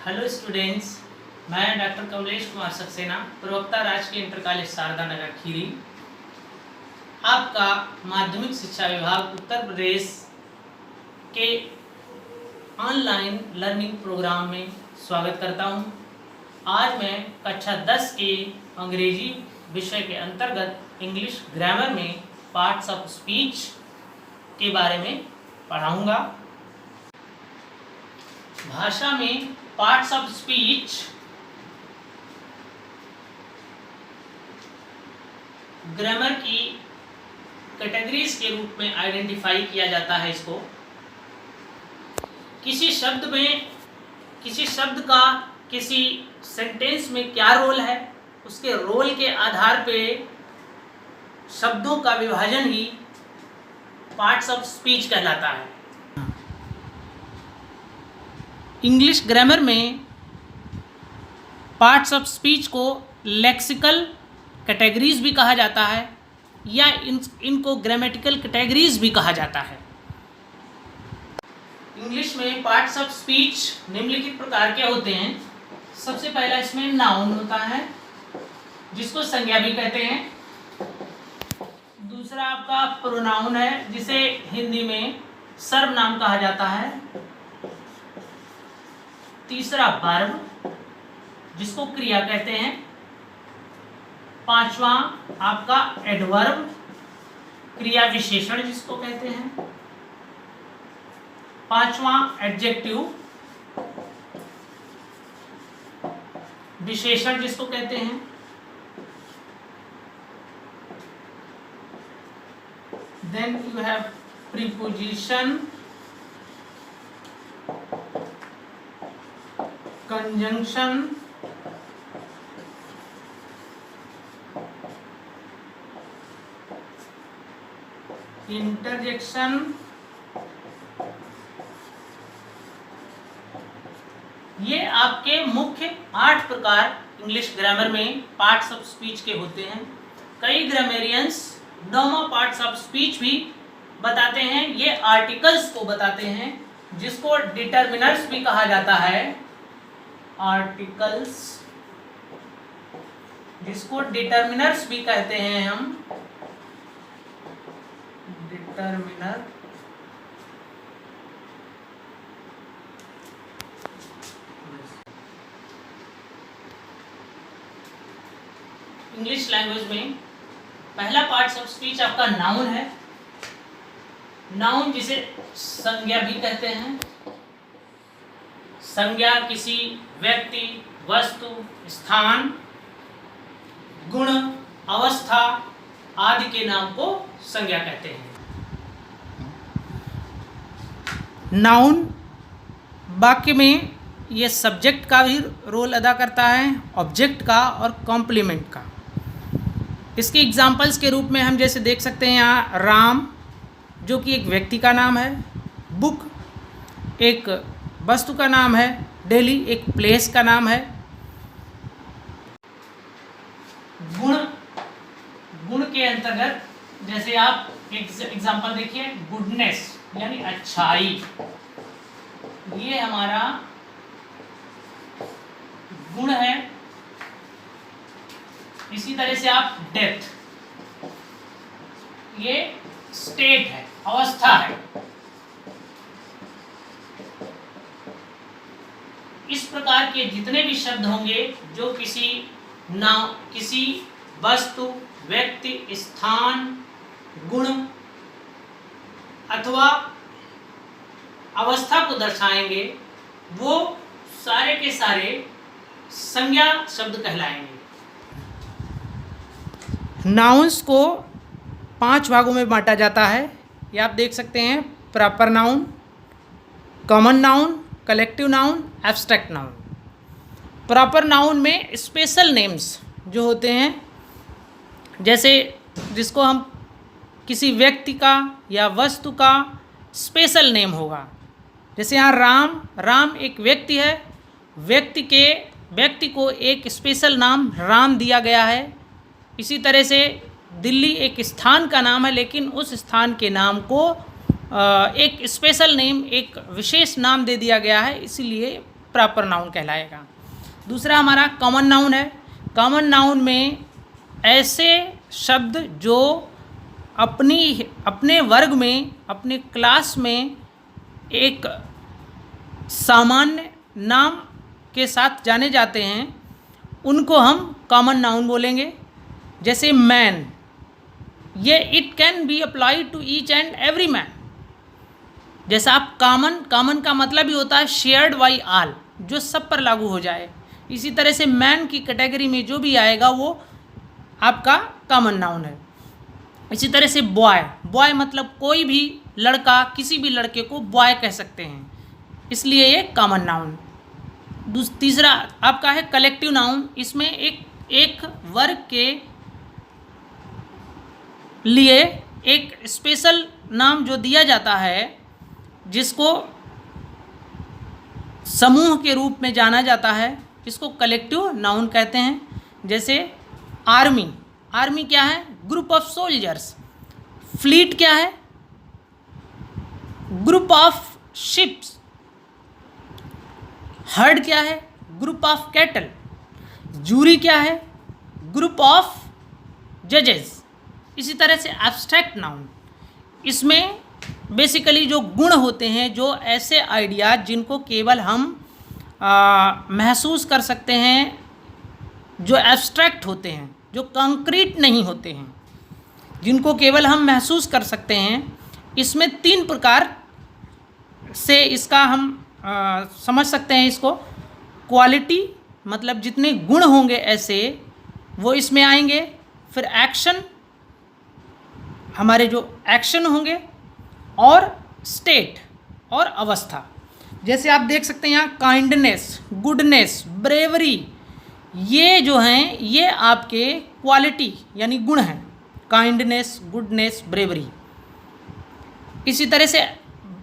Hello students, मैं doctor Kamlesh Kumar Saxena, प्रवक्ता राजकीय इंटर कॉलेज शारदा नगर खीरी, आपका माध्यमिक शिक्षा विभाग उत्तर प्रदेश के ऑनलाइन लर्निंग प्रोग्राम में स्वागत करता हूं। आज मैं कक्षा 10 के अंग्रेजी विषय के अंतर्गत इंग्लिश ग्रामर में पार्ट्स ऑफ स्पीच के बारे में पढ़ाऊंगा। भाषा में पार्ट्स ऑफ स्पीच ग्रामर की कैटेगरीज के रूप में आइडेंटिफाई किया जाता है। इसको किसी शब्द का किसी सेंटेंस में क्या रोल है, उसके रोल के आधार पे शब्दों का विभाजन ही पार्ट्स ऑफ स्पीच कहलाता है। इंग्लिश ग्रामर में पार्ट्स ऑफ स्पीच को लेक्सिकल कैटेगरीज भी कहा जाता है या इनको ग्रामेटिकल कैटेगरीज भी कहा जाता है। इंग्लिश में पार्ट्स ऑफ स्पीच निम्नलिखित प्रकार के होते हैं। सबसे पहला इसमें नाउन होता है, जिसको संज्ञा भी कहते हैं। दूसरा आपका प्रोनाउन है, जिसे हिंदी में सर्वनाम कहा जाता है। तीसरा वर्ब, जिसको क्रिया कहते हैं। पांचवा आपका एडवर्ब, क्रिया विशेषण जिसको कहते हैं। पांचवा एडजेक्टिव, विशेषण जिसको कहते हैं। Then you have preposition, conjunction, interjection, ये आपके मुख्य 8 प्रकार इंग्लिश ग्रामर में पार्ट्स ऑफ स्पीच के होते हैं। कई ग्रामेरियंस 9वां पार्ट्स ऑफ स्पीच भी बताते हैं। ये आर्टिकल्स को बताते हैं, जिसको डिटर्मिनर्स भी कहा जाता है। आर्टिकल्स, जिसको डिटर्मिनर्स भी कहते हैं हम, डिटर्मिनर। इंग्लिश लैंग्वेज में पहला पार्ट्स ऑफ स्पीच आपका नाउन है। नाउन जिसे संज्ञा भी कहते हैं। संज्ञा किसी व्यक्ति, वस्तु, स्थान, गुण, अवस्था आदि के नाम को संज्ञा कहते हैं। नाउन वाक्य में ये सब्जेक्ट का भी रोल अदा करता है, ऑब्जेक्ट का और कॉम्प्लीमेंट का। इसके एग्जाम्पल्स के रूप में हम जैसे देख सकते हैं यहाँ राम, जो कि एक व्यक्ति का नाम है। बुक एक वस्तु का नाम है। दिल्ली एक प्लेस का नाम है। गुण के अंतर्गत जैसे आप एग्जाम्पल देखिए, गुडनेस यानी अच्छाई, ये हमारा गुण है। इसी तरह से आप डेथ, ये स्टेट है, अवस्था है। इस प्रकार के जितने भी शब्द होंगे जो किसी वस्तु, व्यक्ति, स्थान, गुण अथवा अवस्था को दर्शाएंगे, वो सारे के सारे संज्ञा शब्द कहलाएंगे। नाउन्स को 5 भागों में बांटा जाता है। ये आप देख सकते हैं, proper noun, common noun, collective noun, abstract noun. Proper noun में स्पेशल नेम्स जो होते हैं, जैसे जिसको हम किसी व्यक्ति का या वस्तु का स्पेशल नेम होगा। जैसे यहाँ राम एक व्यक्ति है। व्यक्ति को एक स्पेशल नाम राम दिया गया है। इसी तरह से दिल्ली एक स्थान का नाम है, लेकिन उस स्थान के नाम को एक स्पेशल नेम, एक विशेष नाम दे दिया गया है, इसीलिए प्रॉपर नाउन कहलाएगा। दूसरा हमारा कॉमन नाउन है। कॉमन नाउन में ऐसे शब्द जो अपने वर्ग में, अपने क्लास में एक सामान्य नाम के साथ जाने जाते हैं, उनको हम कॉमन नाउन बोलेंगे। जैसे मैन, ये it can be applied to each and every man. जैसा आप कॉमन का मतलब ही होता है शेयर्ड बाई ऑल, जो सब पर लागू हो जाए। इसी तरह से मैन की कैटेगरी में जो भी आएगा वो आपका कॉमन नाउन है। इसी तरह से बॉय मतलब कोई भी लड़का, किसी भी लड़के को बॉय कह सकते हैं, इसलिए ये कॉमन नाउन। तीसरा आपका है कलेक्टिव नाउन। इसमें एक वर्ग के लिए एक स्पेशल नाम जो दिया जाता है, जिसको समूह के रूप में जाना जाता है, इसको कलेक्टिव नाउन कहते हैं। जैसे आर्मी क्या है? Group of soldiers. फ्लीट क्या है? Group of ships. हर्ड क्या है? Group of cattle. जूरी क्या है? ग्रुप ऑफ जजेस। इसी तरह से एब्स्ट्रैक्ट नाउन, इसमें बेसिकली जो गुण होते हैं, जो ऐसे आइडियाज जिनको केवल हम महसूस कर सकते हैं, जो एब्स्ट्रैक्ट होते हैं, जो कंक्रीट नहीं होते हैं, जिनको केवल हम महसूस कर सकते हैं, इसमें 3 प्रकार से इसका हम समझ सकते हैं इसको। क्वालिटी मतलब जितने गुण होंगे ऐसे वो इसमें आएंगे। फिर एक्शन, हमारे जो एक्शन होंगे, और स्टेट और अवस्था। जैसे आप देख सकते हैं यहाँ काइंडनेस, गुडनेस, ब्रेवरी, ये जो हैं ये आपके क्वालिटी यानी गुण हैं। Kindness, goodness, bravery. इसी तरह से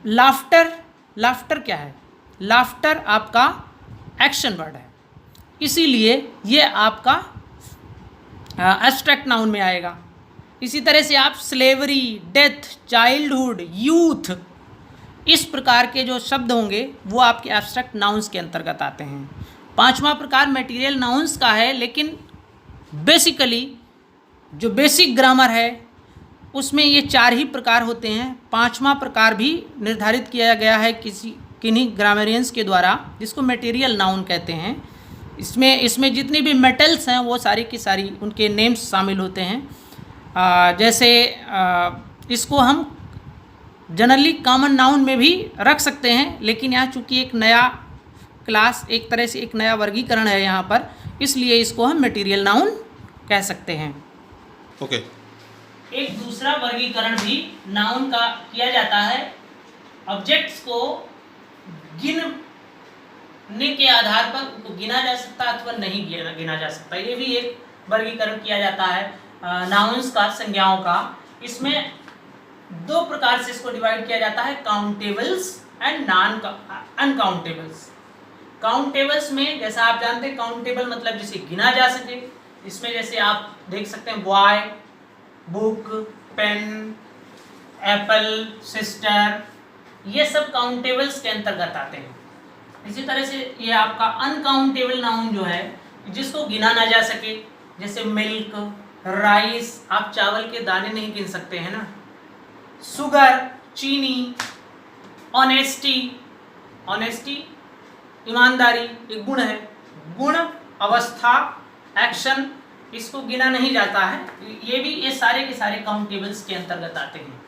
लाफ्टर क्या है? लाफ्टर आपका एक्शन वर्ड है, इसीलिए ये आपका एब्स्ट्रैक्ट नाउन में आएगा। इसी तरह से आप स्लेवरी, डेथ, चाइल्डहुड, यूथ, इस प्रकार के जो शब्द होंगे वो आपके एब्स्ट्रैक्ट नाउन्स के अंतर्गत आते हैं। 5वां प्रकार मटेरियल नाउन्स का है, लेकिन बेसिकली जो बेसिक ग्रामर है उसमें ये 4 ही प्रकार होते हैं। 5वां प्रकार भी निर्धारित किया गया है किन्हीं ग्रामरियंस के द्वारा, जिसको मटेरियल नाउन कहते हैं। इसमें जितनी भी मेटल्स हैं वो सारी की सारी उनके नेम्स शामिल होते हैं। जैसे इसको हम जनरली कॉमन नाउन में भी रख सकते हैं, लेकिन यहाँ चूँकि एक नया क्लास, एक तरह से एक नया वर्गीकरण है यहाँ पर, इसलिए इसको हम मटेरियल नाउन कह सकते हैं। ओके। एक दूसरा वर्गीकरण भी नाउन का किया जाता है। ऑब्जेक्ट्स को गिनने के आधार पर उनको गिना जा सकता अथवा नहीं गिना जा सकता, ये भी एक वर्गीकरण किया जाता है नाउन्स का, संज्ञाओं का। इसमें 2 प्रकार से इसको डिवाइड किया जाता है, countables and non uncountables. Countables में जैसा आप जानते हैं काउंटेबल मतलब जिसे गिना जा सके। इसमें जैसे आप देख सकते हैं boy, book, pen, apple, sister, ये सब काउंटेबल्स के अंतर्गत आते हैं। इसी तरह से ये आपका अनकाउंटेबल नाउन जो है जिसको गिना ना जा सके, जैसे मिल्क, राइस, आप चावल के दाने नहीं गिन सकते हैं ना। शुगर, चीनी, ऑनेस्टी ईमानदारी एक गुण है। गुण, अवस्था, एक्शन, इसको गिना नहीं जाता है। ये सारे के सारे काउंटेबल्स के अंतर्गत आते हैं।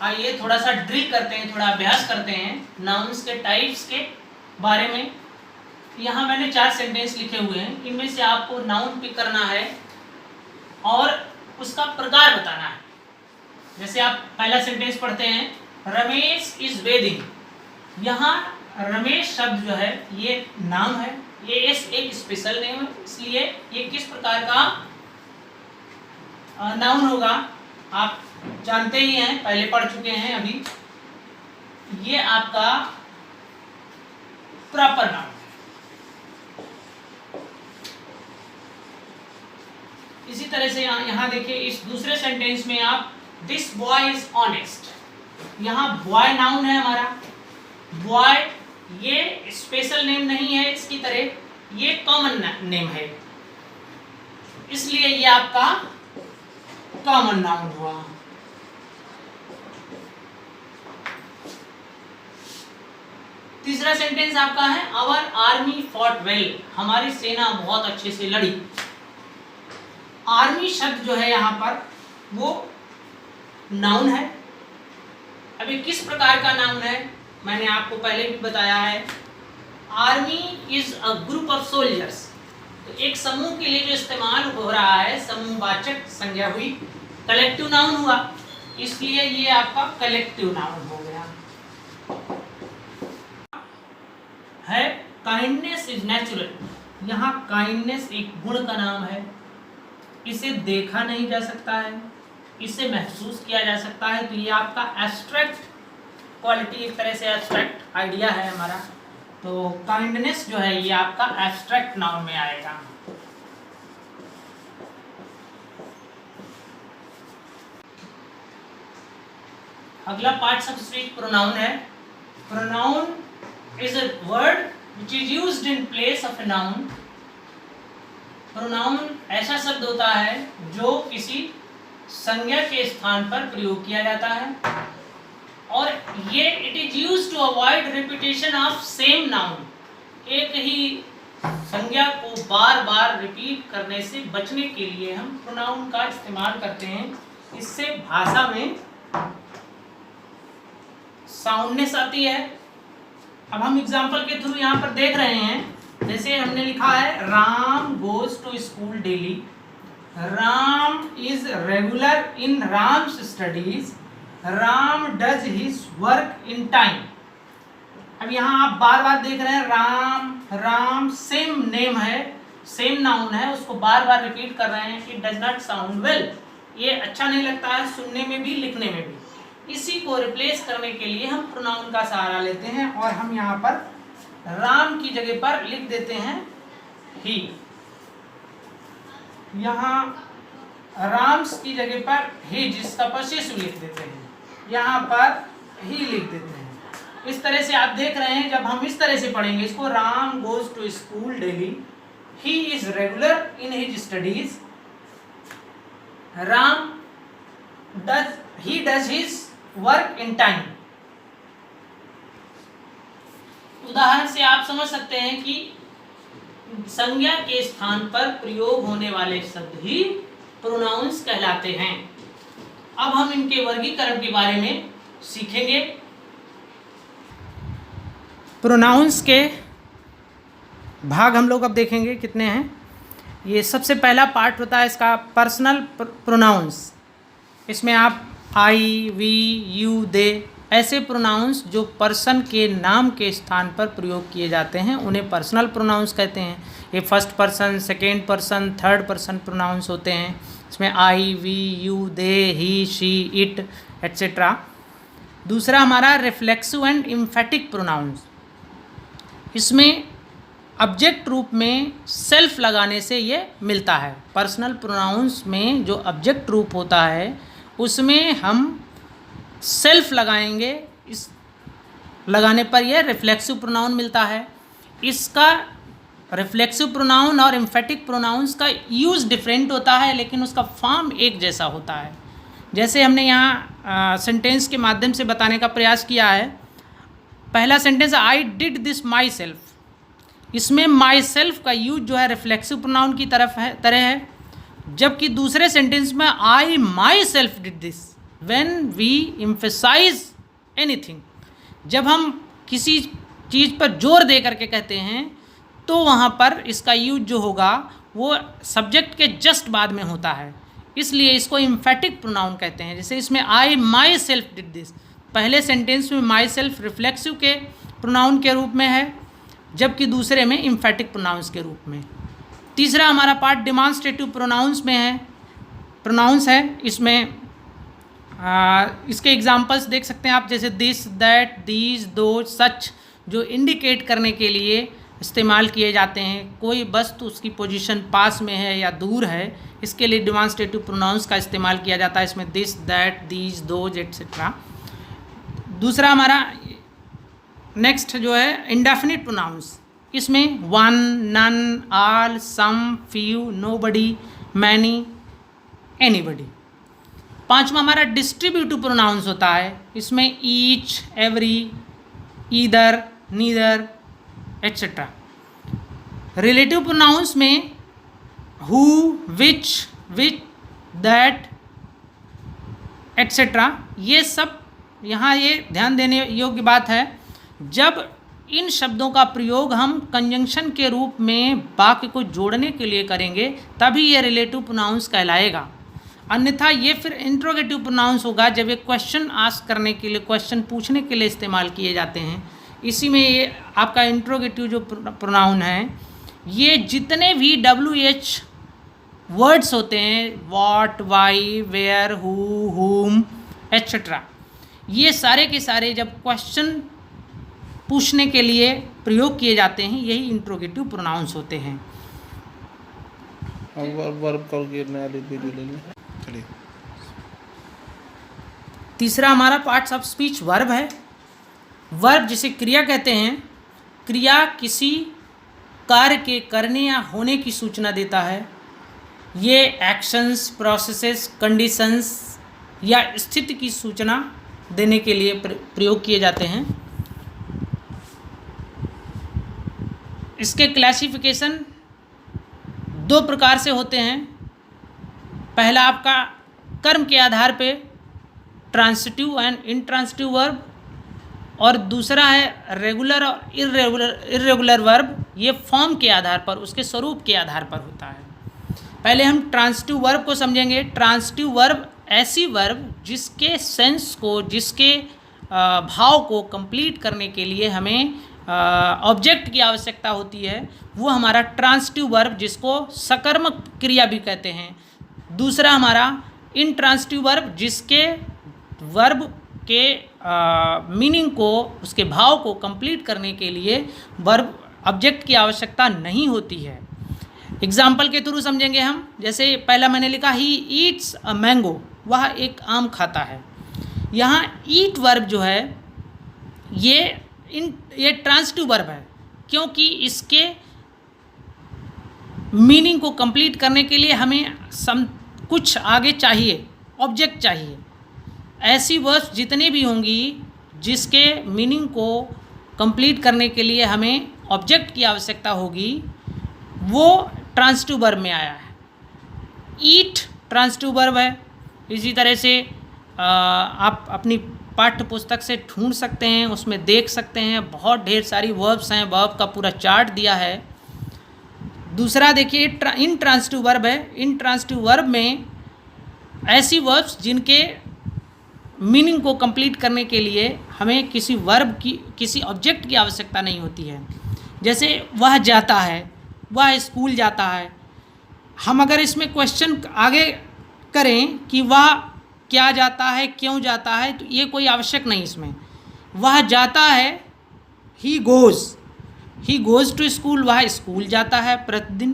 आइए थोड़ा सा ड्रिल करते हैं, थोड़ा अभ्यास करते हैं नाउन्स के टाइप्स के बारे में। यहाँ मैंने 4 सेंटेंस लिखे हुए हैं, इनमें से आपको नाउन पिक करना है और उसका प्रकार बताना है। जैसे आप पहला सेंटेंस पढ़ते हैं, रमेश इज वेदिंग। यहाँ रमेश शब्द जो है ये नाम है, ये एक स्पेशल नेम है, इसलिए ये किस प्रकार का नाउन होगा आप जानते ही हैं, पहले पढ़ चुके हैं अभी। ये आपका प्रॉपर नाउन। इसी तरह से यहाँ देखिए, इस दूसरे सेंटेंस में आप दिस बॉय इज ऑनेस्ट। यहाँ बॉय नाउन है हमारा। बॉय ये स्पेशल नेम नहीं है इसकी तरह, ये कॉमन नेम है, इसलिए ये आपका कॉमन नाउन हुआ। तीसरा सेंटेंस आपका है आवर आर्मी फॉट वेल, हमारी सेना बहुत अच्छे से लड़ी। आर्मी शब्द जो है यहाँ पर वो नाउन है। अभी किस प्रकार का नाउन है, मैंने आपको पहले भी बताया है, army is a group of soldiers. तो एक समूह के लिए जो इस्तेमाल हो रहा है, समूहवाचक संज्ञा हुई, कलेक्टिव नाउन हुआ, इसलिए ये आपका कलेक्टिव नाउन हो गया है। काइंडनेस इज नेचुरल, यहाँ काइंडनेस एक गुण का नाम है, इसे देखा नहीं जा सकता है, इसे महसूस किया जा सकता है, तो ये आपका एब्स्ट्रैक्ट क्वालिटी, एक तरह से एब्स्ट्रैक्ट आइडिया है हमारा। तो काइंडनेस जो है ये आपका एब्स्ट्रैक्ट नाउन में आएगा। अगला पार्ट सब्स्टिट्यूट प्रोनाउन है। Pronoun is a word which is used in place of a noun. Pronoun ऐसा शब्द होता है जो किसी संज्ञा के स्थान पर प्रयोग किया जाता है, और ये it is used to avoid repetition of same noun. एक ही संज्ञा को बार बार रिपीट करने से बचने के लिए हम प्रोनाउन का इस्तेमाल करते हैं, इससे भाषा में साउंडनेस आती है। अब हम एग्जाम्पल के थ्रू यहाँ पर देख रहे हैं, जैसे हमने लिखा है Ram goes to school daily, Ram is regular in Ram's studies, Ram does his work in time. अब यहाँ आप बार बार देख रहे हैं राम राम सेम नेम है, सेम नाउन है, उसको बार बार रिपीट कर रहे हैं। It does not sound well, ये अच्छा नहीं लगता है सुनने में भी लिखने में भी। इसी को रिप्लेस करने के लिए हम प्रोनाउन का सहारा लेते हैं, और हम यहाँ पर राम की जगह पर लिख देते हैं ही। यहाँ राम्स की जगह पर ही, जिसका पसेसिव लिख देते हैं, यहाँ पर ही लिख देते हैं। इस तरह से आप देख रहे हैं, जब हम इस तरह से पढ़ेंगे इसको, Ram goes to school daily, he is regular in his studies, Ram does his work in time. उदाहरण से आप समझ सकते हैं कि संज्ञा के स्थान पर प्रयोग होने वाले शब्द ही प्रोनाउंस कहलाते हैं। अब हम इनके वर्गीकरण के बारे में सीखेंगे। प्रोनाउंस के भाग हम लोग अब देखेंगे कितने हैं। ये सबसे पहला पार्ट होता है इसका पर्सनल प्रोनाउंस। इसमें आप आई, वी, यू, दे ऐसे प्रोनाउंस जो पर्सन के नाम के स्थान पर प्रयोग किए जाते हैं उन्हें पर्सनल प्रोनाउंस कहते हैं। ये first person, second person, third person pronouns होते हैं। इसमें I, we, you, they, he, she, it etcetera. दूसरा हमारा रिफ्लेक्सिव एंड इम्फेटिक प्रोनाउंस। इसमें ऑब्जेक्ट रूप में सेल्फ लगाने से ये मिलता है। पर्सनल प्रोनाउंस में जो ऑब्जेक्ट रूप होता है उसमें हम सेल्फ लगाएंगे, इस लगाने पर यह रिफ्लेक्सिव प्रोनाउन मिलता है। इसका रिफ्लेक्सिव प्रोनाउन और एम्फेटिक प्रोनाउंस का यूज़ डिफरेंट होता है, लेकिन उसका फॉर्म एक जैसा होता है। जैसे हमने यहाँ सेंटेंस के माध्यम से बताने का प्रयास किया है। पहला sentence I did this my self. इसमें माई सेल्फ का यूज जो है रिफ्लेक्सिव प्रोनाउन की तरह है, जबकि दूसरे सेंटेंस में I myself did this. When we emphasise anything, जब हम किसी चीज़ पर जोर दे करके कहते हैं तो वहाँ पर इसका यूज जो होगा वो सब्जेक्ट के जस्ट बाद में होता है, इसलिए इसको एम्फेटिक प्रोनाउन कहते हैं। जैसे इसमें आई माई सेल्फ डिड दिस, पहले सेंटेंस में माई सेल्फ रिफ्लेक्सिव के प्रोनाउन के रूप में है, जबकि दूसरे में एम्फेटिक प्रोनाउंस के रूप में। तीसरा हमारा पार्ट डिमॉन्स्ट्रेटिव प्रोनाउंस में है, प्रोनाउंस है। इसमें इसके एग्जांपल्स देख सकते हैं आप, जैसे दिस, दैट, दीज, दो, सच, जो इंडिकेट करने के लिए इस्तेमाल किए जाते हैं। कोई वस्तु उसकी पोजीशन पास में है या दूर है, इसके लिए डिमॉन्स्ट्रेटिव प्रोनाउंस का इस्तेमाल किया जाता है। इसमें this, that, these, those etcetera. दूसरा हमारा नेक्स्ट जो है इंडेफिनिट प्रोनाउंस, इसमें वन, नन, ऑल, सम, फ्यू, नोबडी, मैनी, एनीबडी। पांचवा हमारा डिस्ट्रीब्यूटिव प्रोनाउंस होता है, इसमें each, every, either, neither, etcetera. Relative pronouns में हु, विच, दैट, एट्सेट्रा। ये सब यहाँ ये ध्यान देने योग्य बात है, जब इन शब्दों का प्रयोग हम कंजंक्शन के रूप में वाक्य को जोड़ने के लिए करेंगे तभी ये रिलेटिव प्रोनाउंस कहलाएगा, अन्यथा ये फिर इंट्रोगेटिव प्रोनाउंस होगा जब ये क्वेश्चन आस्क करने के लिए, क्वेश्चन पूछने के लिए इस्तेमाल किए जाते हैं। इसी में ये आपका इंट्रोगेटिव जो प्रोनाउन है, ये जितने भी WH वर्ड्स होते हैं, व्हाट, वाई, वेयर, हु, हुम, एट्सेट्रा, ये सारे के सारे जब क्वेश्चन पूछने के लिए प्रयोग किए जाते हैं, यही इंट्रोगेटिव प्रोनाउंस होते हैं। तीसरा हमारा पार्ट्स ऑफ स्पीच वर्ब है। वर्ब जिसे क्रिया कहते हैं, क्रिया किसी कार्य के करने या होने की सूचना देता है। ये एक्शंस, प्रोसेसेस, कंडीशंस या स्थिति की सूचना देने के लिए प्रयोग किए जाते हैं। इसके क्लासिफिकेशन दो प्रकार से होते हैं। पहला आपका कर्म के आधार पे ट्रांसिटिव एंड इंट्रांसिटिव वर्ब, और दूसरा है रेगुलर और इर्रेगुलर वर्ब। ये फॉर्म के आधार पर, उसके स्वरूप के आधार पर होता है। पहले हम ट्रांसिटिव वर्ब को समझेंगे। ट्रांसिटिव वर्ब ऐसी वर्ब जिसके सेंस को, जिसके भाव को कंप्लीट करने के लिए हमें ऑब्जेक्ट की आवश्यकता होती है, वो हमारा ट्रांसिटिव वर्ब, जिसको सकर्मक क्रिया भी कहते हैं। दूसरा हमारा इंट्रांसिटिव वर्ब, जिसके वर्ब के मीनिंग को, उसके भाव को कंप्लीट करने के लिए वर्ब ऑब्जेक्ट की आवश्यकता नहीं होती है। एग्जाम्पल के थ्रू समझेंगे हम। जैसे पहला मैंने लिखा ही ईट्स अ मैंगो, वह एक आम खाता है। यहाँ ईट वर्ब जो है ये ट्रांसिटिव वर्ब है, क्योंकि इसके मीनिंग को कंप्लीट करने के लिए हमें कुछ आगे चाहिए, ऑब्जेक्ट चाहिए। ऐसी वर्ब्स जितनी भी होंगी जिसके मीनिंग को कंप्लीट करने के लिए हमें ऑब्जेक्ट की आवश्यकता होगी, वो ट्रांसिटिव वर्ब में आया है। ईट ट्रांसिटिव वर्ब है। इसी तरह से आप अपनी पाठ्य पुस्तक से ढूंढ सकते हैं, उसमें देख सकते हैं, बहुत ढेर सारी वर्ब्स हैं, वर्ब का पूरा चार्ट दिया है। दूसरा देखिए इंट्रांसिटिव वर्ब है। इंट्रांसिटिव वर्ब में ऐसी वर्ब्स जिनके मीनिंग को कंप्लीट करने के लिए हमें किसी वर्ब की, किसी ऑब्जेक्ट की आवश्यकता नहीं होती है। जैसे वह जाता है, वह स्कूल जाता है। हम अगर इसमें क्वेश्चन आगे करें कि वह क्या जाता है, क्यों जाता है, तो ये कोई आवश्यक नहीं इसमें। वह जाता है, ही गोज़ टू स्कूल, वह स्कूल जाता है प्रतिदिन।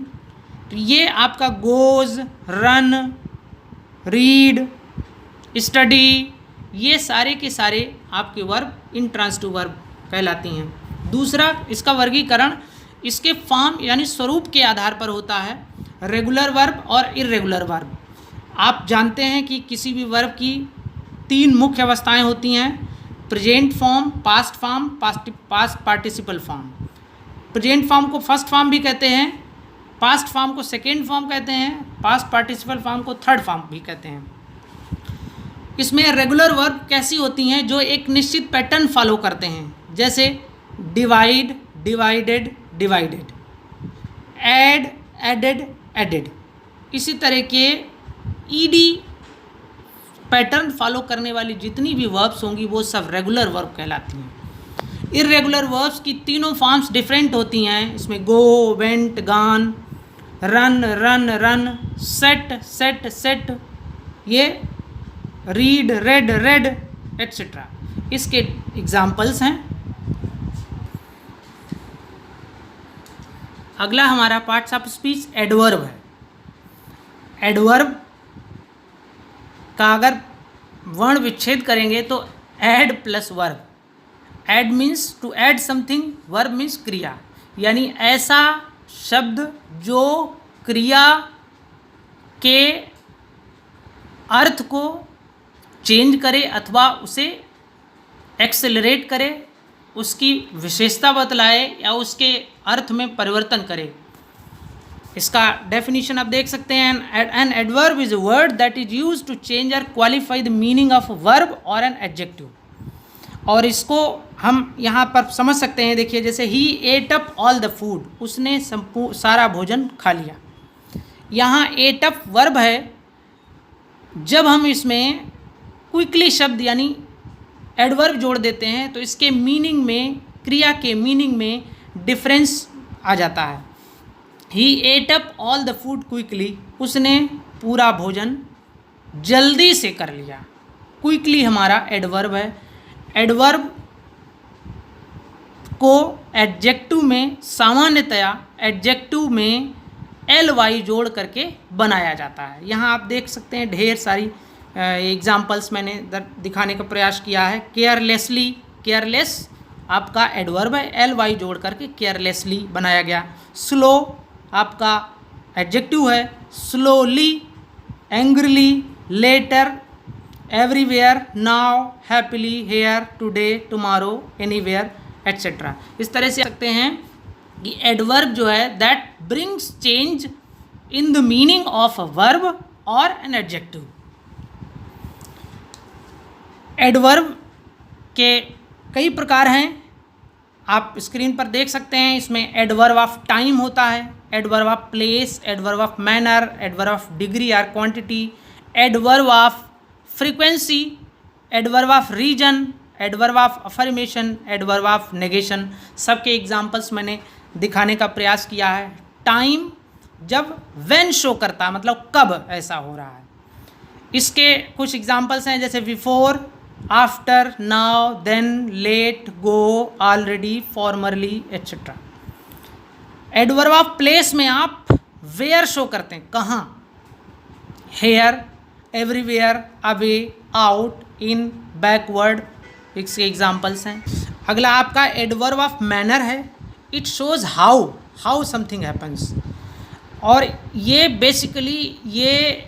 तो ये आपका गोज़, रन, रीड, स्टडी, ये सारे के सारे आपके वर्ब इंट्रांसिटिव वर्ब कहलाती हैं। दूसरा इसका वर्गीकरण इसके फॉर्म यानी स्वरूप के आधार पर होता है, रेगुलर वर्ब और इर्रेगुलर वर्ब। आप जानते हैं कि किसी भी वर्ब की तीन मुख्य अवस्थाएं होती हैं, present form, past form, past participle form. Present form को फर्स्ट फॉर्म भी कहते हैं, पास्ट फॉर्म को सेकेंड फॉर्म कहते हैं, पास्ट पार्टिसिपल फॉर्म को थर्ड फॉर्म भी कहते हैं। इसमें रेगुलर वर्ब कैसी होती हैं, जो एक निश्चित पैटर्न फॉलो करते हैं, जैसे divide, divided, divided, add, added, added. इसी तरह के ईडी पैटर्न फॉलो करने वाली जितनी भी वर्ब्स होंगी वो सब रेगुलर वर्ब कहलाती हैं। इर्रेगुलर वर्ब्स की तीनों फॉर्म्स डिफरेंट होती हैं। इसमें go, went, gone, run, run, run, set, set, set, ये रीड, रेड, रेड, एट्सेट्रा। इसके एग्जाम्पल्स हैं। अगला हमारा पार्ट्स ऑफ स्पीच एडवर्ब है। एडवर्ब का अगर वर्ण विच्छेद करेंगे तो ad plus verb, add means to add something, verb means क्रिया, यानी ऐसा शब्द जो क्रिया के अर्थ को चेंज करे अथवा उसे एक्सेलरेट करे, उसकी विशेषता बतलाए या उसके अर्थ में परिवर्तन करे। इसका डेफिनेशन आप देख सकते हैं, an adverb is a word that is used to change और qualify the meaning of verb और एन एडजेक्टिव। और इसको हम यहाँ पर समझ सकते हैं, देखिए जैसे he ate up all the food, उसने सारा भोजन खा लिया। यहाँ एट अप वर्ब है, जब हम इसमें क्विकली शब्द यानी एडवर्ब जोड़ देते हैं तो इसके मीनिंग में, क्रिया के मीनिंग में डिफरेंस आ जाता है। He ate up all the food quickly, उसने पूरा भोजन जल्दी से कर लिया। क्विकली हमारा एडवर्ब है। एडवर्ब को एडजेक्टिव में सामान्यतया एडजेक्टिव में ly जोड़ करके बनाया जाता है। यहाँ आप देख सकते हैं ढेर सारी एग्जाम्पल्स मैंने दिखाने का प्रयास किया है। केयरलेसली, केयरलेस आपका एडवर्ब है, ly जोड़ करके केयरलेसली बनाया गया। स्लो आपका एडजेक्टिव है, slowly, angrily, later, everywhere, now, happily, here, today, tomorrow, anywhere, etcetera. इस तरह से सकते हैं कि एडवर्ब जो है that brings change in the meaning of a verb और एन एडजेक्टिव। एडवर्ब के कई प्रकार हैं, आप स्क्रीन पर देख सकते हैं। इसमें एडवर्ब ऑफ टाइम होता है, adverb of place, adverb of manner, adverb of degree और quantity, adverb of frequency, adverb of reason, adverb of affirmation, adverb of negation. सबके एग्जाम्पल्स मैंने दिखाने का प्रयास किया है। टाइम जब व्हेन शो करता है, मतलब कब ऐसा हो रहा है। इसके कुछ एग्जाम्पल्स हैं जैसे before, after, now, then, late, go, already, formerly, etcetera. Adverb of place में आप वेयर शो करते हैं, कहाँ, here, everywhere, away, out, in, backward, इसके एग्जाम्पल्स हैं। अगला आपका एडवर्ब ऑफ मैनर है, it shows how something happens. और ये बेसिकली ये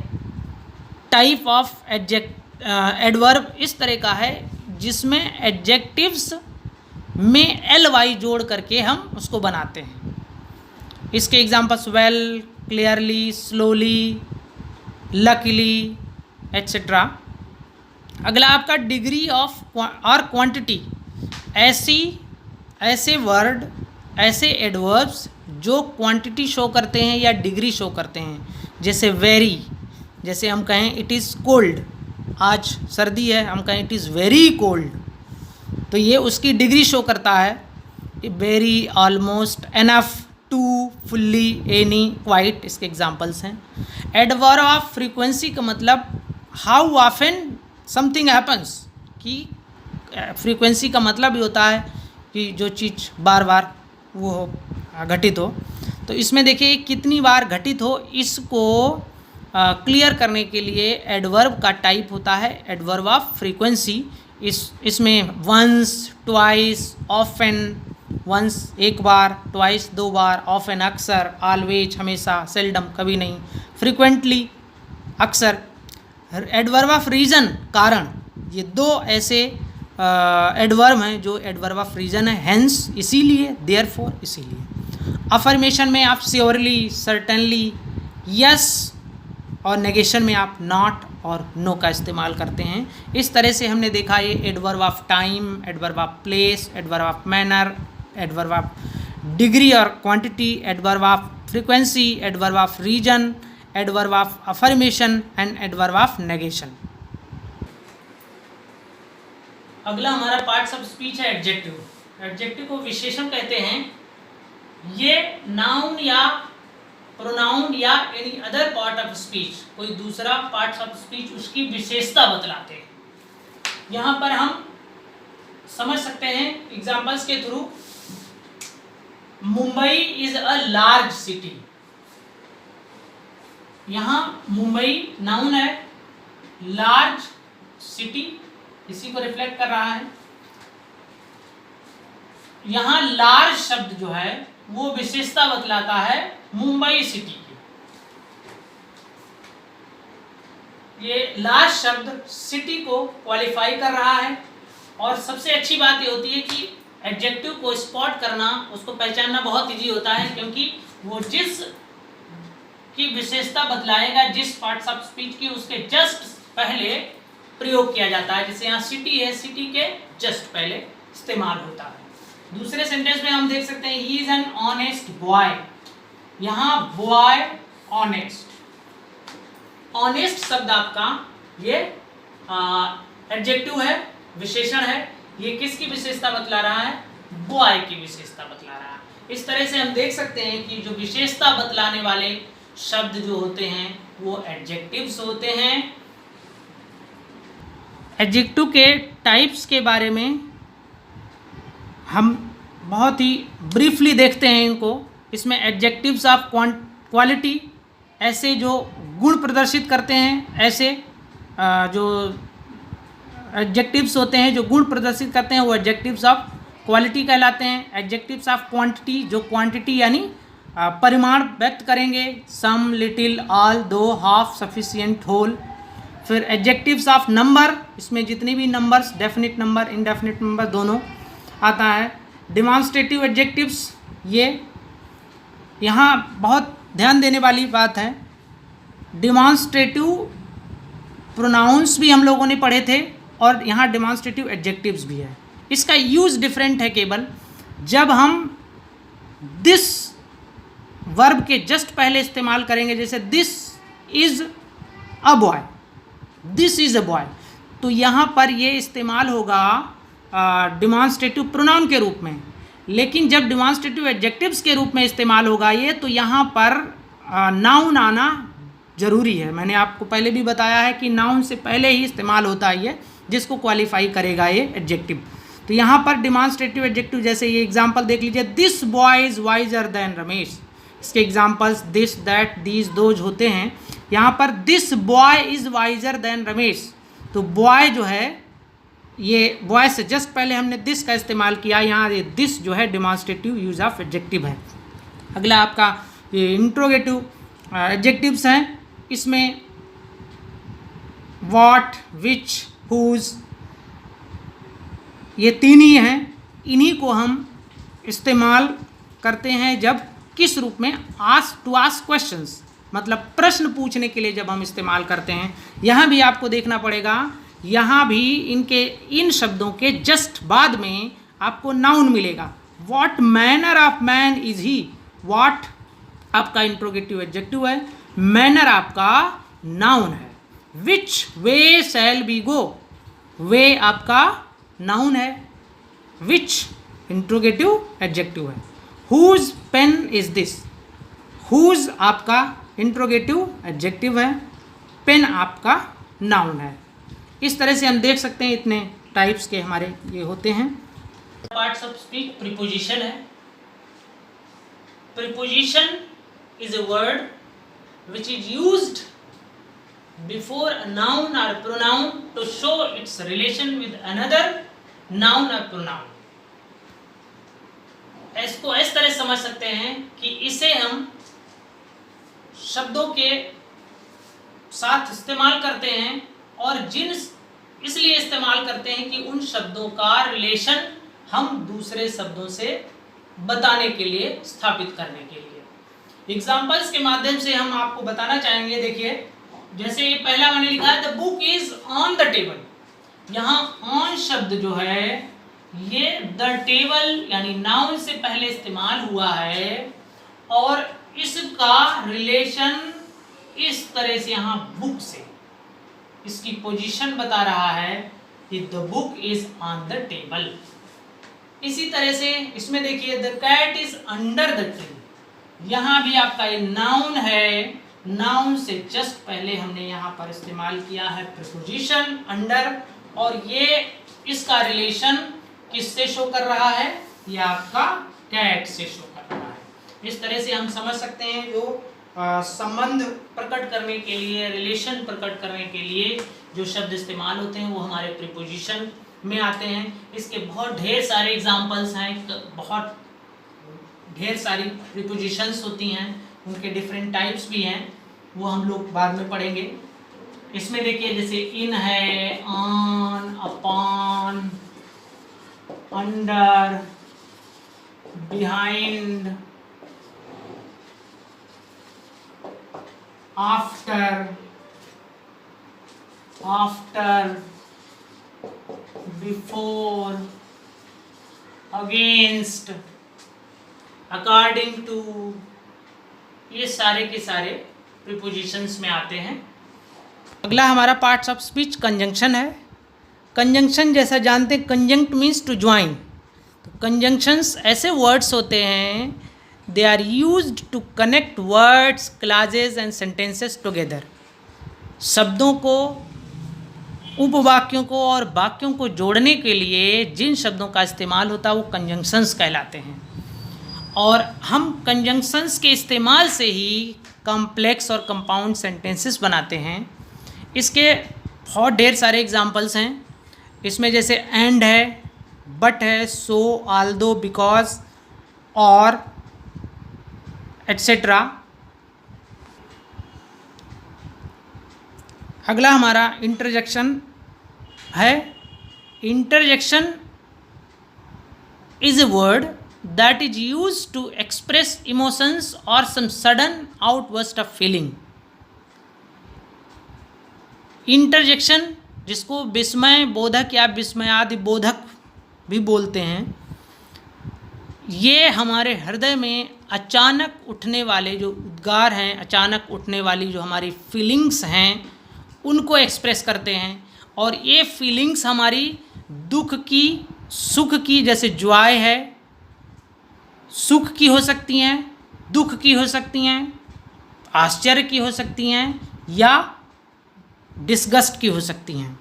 टाइप ऑफ एडवर्ब इस तरह का है जिसमें एडजेक्टिव्स में ly जोड़ करके हम उसको बनाते हैं। इसके examples well, clearly, slowly, luckily, etcetera. अगला आपका डिग्री ऑफ और क्वांटिटी, ऐसे वर्ड, ऐसे एडवर्ब्स जो क्वांटिटी शो करते हैं या डिग्री शो करते हैं। जैसे वेरी, जैसे हम कहें इट इज़ कोल्ड, आज सर्दी है, हम कहें इट इज़ वेरी कोल्ड, तो ये उसकी डिग्री शो करता है। Very, almost, enough, too, fully, any, quite, इसके एग्जाम्पल्स हैं। एडवर्ब ऑफ फ्रीक्वेंसी का मतलब हाउ ऑफन समथिंग हैपन्स, कि फ्रीक्वेंसी का मतलब ही होता है कि जो चीज़ बार बार वो घटित हो। तो इसमें देखिए कितनी बार घटित हो, इसको क्लियर करने के लिए एडवर्ब का टाइप होता है एडवर्ब ऑफ फ्रीक्वेंसी। इसमें वंस, ट्वाइस, ऑफन, वंस एक बार, ट्वाइस दो बार, ऑफन अक्सर, ऑलवेज हमेशा, सेल्डम कभी नहीं, फ्रीक्वेंटली अक्सर। एडवर्ब ऑफ रीजन कारण, ये दो ऐसे एडवर्ब हैं जो एडवर्ब ऑफ रीजन है, हेंस इसीलिए, देयरफॉर इसीलिए। अफर्मेशन में आप श्योरली, सर्टेनली, यस, और नेगेशन में आप नॉट और नो का इस्तेमाल करते हैं। इस तरह से हमने देखा ये adverb of time, adverb of place, adverb of manner, adverb of degree और quantity, adverb of frequency, adverb of reason, adverb of affirmation and adverb of negation. अगला हमारा पार्ट्स ऑफ स्पीच है एडजेक्टिव। एडजेक्टिव को विशेषण कहते हैं। ये noun या प्रोनाउन या any other part of speech, कोई दूसरा पार्ट्स ऑफ स्पीच उसकी विशेषता बतलाते हैं। यहाँ पर हम समझ सकते हैं एग्जाम्पल्स के through. Mumbai is a large city, यहाँ मुंबई नाउन है, लार्ज सिटी इसी को रिफ्लेक्ट कर रहा है। यहाँ लार्ज शब्द जो है वो विशेषता बतलाता है मुंबई सिटी की। ये लार्ज शब्द सिटी को क्वालिफाई कर रहा है। और सबसे अच्छी बात ये होती है कि एडजेक्टिव को स्पॉट करना, उसको पहचानना बहुत इजी होता है, क्योंकि वो जिस की विशेषता बतलाएगा, जिस पार्ट्स ऑफ स्पीच की, उसके जस्ट पहले प्रयोग किया जाता है। जैसे यहाँ सिटी है, सिटी के जस्ट पहले इस्तेमाल होता है। दूसरे सेंटेंस में हम देख सकते हैं he is an honest boy. यहाँ बॉय ऑनेस्ट, ऑनेस्ट शब्द आपका ये एडजेक्टिव है, विशेषण है। ये किसकी विशेषता बतला रहा है? बॉय की विशेषता बतला रहा है। इस तरह से हम देख सकते हैं कि जो विशेषता बतलाने वाले शब्द जो होते हैं वो एडजेक्टिव्स होते हैं। एडजेक्टिव के टाइप्स के बारे में हम बहुत ही ब्रीफली देखते हैं इनको। इसमें एडजेक्टिव्स ऑफ क्वालिटी, ऐसे जो गुण प्रदर्शित करते हैं, ऐसे जो एडजेक्टिव्स होते हैं जो गुण प्रदर्शित करते हैं वो एडजेक्टिव्स ऑफ क्वालिटी कहलाते हैं। एडजेक्टिव्स ऑफ क्वांटिटी, जो क्वांटिटी यानी परिमाण व्यक्त करेंगे, सम, लिटिल, ऑल, दो, हाफ, सफिशिएंट, होल। फिर एडजेक्टिव्स ऑफ नंबर, इसमें जितनी भी numbers, definite number, indefinite number दोनों आता है। डिमॉन्स्ट्रेटिव एडजेक्टिव्स, ये यहाँ बहुत ध्यान देने वाली बात है। डिमॉन्स्ट्रेटिव प्रोनाउंस भी हम लोगों ने पढ़े थे और यहाँ डिमॉन्स्ट्रेटिव एडजेक्टिव्स भी है। इसका यूज़ डिफरेंट है केवल जब हम दिस वर्ब के जस्ट पहले इस्तेमाल करेंगे। जैसे this is a boy, this is a boy, तो यहाँ पर ये इस्तेमाल होगा डिमॉन्स्ट्रेटिव प्रोनाउन के रूप में। लेकिन जब डिमॉन्स्ट्रेटिव एडजेक्टिव्स के रूप में इस्तेमाल होगा ये, तो यहाँ पर नाउन आना ज़रूरी है। मैंने आपको पहले भी बताया है कि नाउन से पहले ही इस्तेमाल होता है ये, जिसको क्वालिफाई करेगा ये एडजेक्टिव। तो यहाँ पर डिमॉन्स्ट्रेटिव एडजेक्टिव, जैसे ये एग्जांपल देख लीजिए, this boy is wiser than Ramesh. इसके examples this, that, these, those होते हैं। यहाँ पर this boy is wiser than Ramesh, तो बॉय जो है, ये बॉय से जस्ट पहले हमने दिस का इस्तेमाल किया। यहाँ ये दिस जो है डिमॉन्स्ट्रेटिव यूज ऑफ एडजेक्टिव है। अगला आपका ये इंट्रोगेटिव एडजेक्टिव्स हैं। इसमें व्हाट, विच, हुज, ये तीन ही हैं। इन्हीं को हम इस्तेमाल करते हैं जब किस रूप में, आस्क, टू आस्क क्वेश्चंस, मतलब प्रश्न पूछने के लिए जब हम इस्तेमाल करते हैं। यहाँ भी आपको देखना पड़ेगा, यहाँ भी इनके इन शब्दों के जस्ट बाद में आपको नाउन मिलेगा। What manner of man is he, what आपका इंट्रोगेटिव एडजेक्टिव है, मैनर आपका नाउन है। विच वे शैल बी गो, वे आपका नाउन है, विच इंट्रोगेटिव एडजेक्टिव है। Whose pen is this, whose आपका इंट्रोगेटिव एडजेक्टिव है, पेन आपका नाउन है। इस तरह से हम देख सकते हैं इतने टाइप्स के हमारे ये होते हैं। पार्ट्स ऑफ स्पीच प्रीपोजिशन है। Preposition is a word which is used before a noun or pronoun to show its relation with another noun or pronoun। इसको इस तरह समझ सकते हैं कि इसे हम शब्दों के साथ इस्तेमाल करते हैं, और इसलिए इस्तेमाल करते हैं कि उन शब्दों का रिलेशन हम दूसरे शब्दों से बताने के लिए, स्थापित करने के लिए। एग्जाम्पल्स के माध्यम से हम आपको बताना चाहेंगे। देखिए, जैसे ये पहला मैंने लिखा है the book is on the table. यहाँ ऑन शब्द जो है ये द टेबल यानी नाउन से पहले इस्तेमाल हुआ है, और इसका रिलेशन इस तरह से यहाँ बुक से, इसकी पोजीशन बता रहा है कि the book is on the table. इसी तरह से इसमें देखिए the cat is under the tree, यहाँ भी आपका ये नाउन है, नाउन से जस्ट पहले हमने यहाँ पर इस्तेमाल किया है प्रीपोजिशन अंडर, और ये इसका रिलेशन किससे शो कर रहा है, ये आपका कैट से शो कर रहा है। इस तरह से हम समझ सकते हैं जो संबंध प्रकट करने के लिए, रिलेशन प्रकट करने के लिए जो शब्द इस्तेमाल होते हैं वो हमारे प्रीपोजिशन में आते हैं। इसके बहुत ढेर सारे एग्जाम्पल्स हैं, बहुत ढेर सारी प्रीपोजिशंस होती हैं, उनके डिफरेंट टाइप्स भी हैं, वो हम लोग बाद में पढ़ेंगे। इसमें देखिए जैसे इन है, on, upon, under, behind, after, before, against, according to, ये सारे के सारे प्रीपोजिशंस में आते हैं। अगला हमारा पार्ट्स ऑफ स्पीच कंजंक्शन है। कंजंक्शन जैसा जानते हैं, कंजंक्ट मीन्स टू ज्वाइन। तो कंजंक्शंस ऐसे वर्ड्स होते हैं, they are used to connect words, clauses and sentences together. शब्दों को, उपवाक्यों को और वाक्यों को जोड़ने के लिए जिन शब्दों का इस्तेमाल होता है वो कंजंक्शंस कहलाते हैं। और हम कंजंक्शंस के इस्तेमाल से ही कॉम्प्लेक्स और कंपाउंड सेंटेंसेस बनाते हैं। इसके बहुत ढेर सारे एग्जांपल्स हैं। इसमें जैसे एंड है, बट है, सो, ऑल्दो, बिकॉज, और एट्सेट्रा। अगला हमारा इंटरजेक्शन है। Interjection is a word that is used to express emotions or some sudden outburst of feeling. Interjection जिसको विस्मय बोधक या विस्मयादि बोधक भी बोलते हैं, ये हमारे हृदय में अचानक उठने वाले जो उद्गार हैं, अचानक उठने वाली जो हमारी फीलिंग्स हैं, उनको एक्सप्रेस करते हैं। और ये फीलिंग्स हमारी दुख की, सुख की, जैसे जॉय है, सुख की हो सकती हैं, दुख की हो सकती हैं, आश्चर्य की हो सकती हैं, या डिस्गस्ट की हो सकती हैं।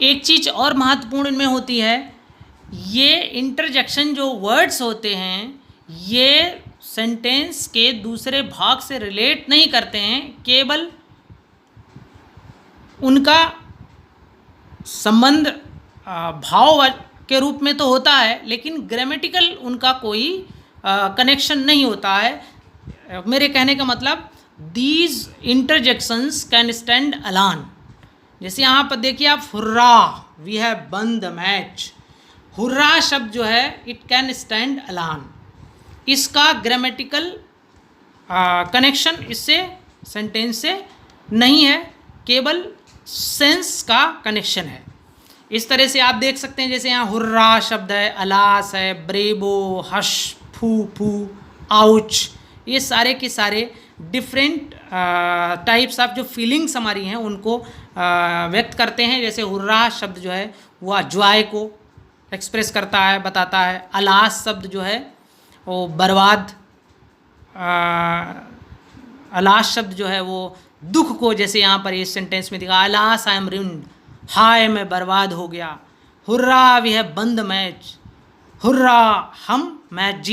एक चीज़ और महत्वपूर्ण इनमें होती है, ये इंटरजेक्शन जो वर्ड्स होते हैं, ये सेंटेंस के दूसरे भाग से रिलेट नहीं करते हैं, केवल उनका संबंध भाव के रूप में तो होता है, लेकिन ग्रामेटिकल उनका कोई कनेक्शन नहीं होता है। मेरे कहने का मतलब, these interjections can stand alone. जैसे यहाँ पर देखिए आप, hurrah, we have won the match. Hurrah शब्द जो है, इट कैन स्टैंड अलोन। इसका ग्रामेटिकल कनेक्शन इससे, सेंटेंस से नहीं है, केवल सेंस का कनेक्शन है। इस तरह से आप देख सकते हैं, जैसे यहाँ हुर्रा शब्द है, अलास है, ब्रेवो, हश, फू फू, आउच, ये सारे के सारे डिफरेंट टाइप्स ऑफ जो फीलिंग्स हमारी हैं उनको व्यक्त करते हैं। जैसे हुर्रा शब्द जो है वह जॉय को एक्सप्रेस करता है, बताता है। अलास शब्द जो है वो बर्बाद, अलास शब्द जो है वो दुख को, जैसे यहाँ पर इस सेंटेंस में दिखा, अलास आई एम रुइन्ड, हाय मैं बर्बाद हो गया। Hurrah we have won the match, hurrah हम मैच जीत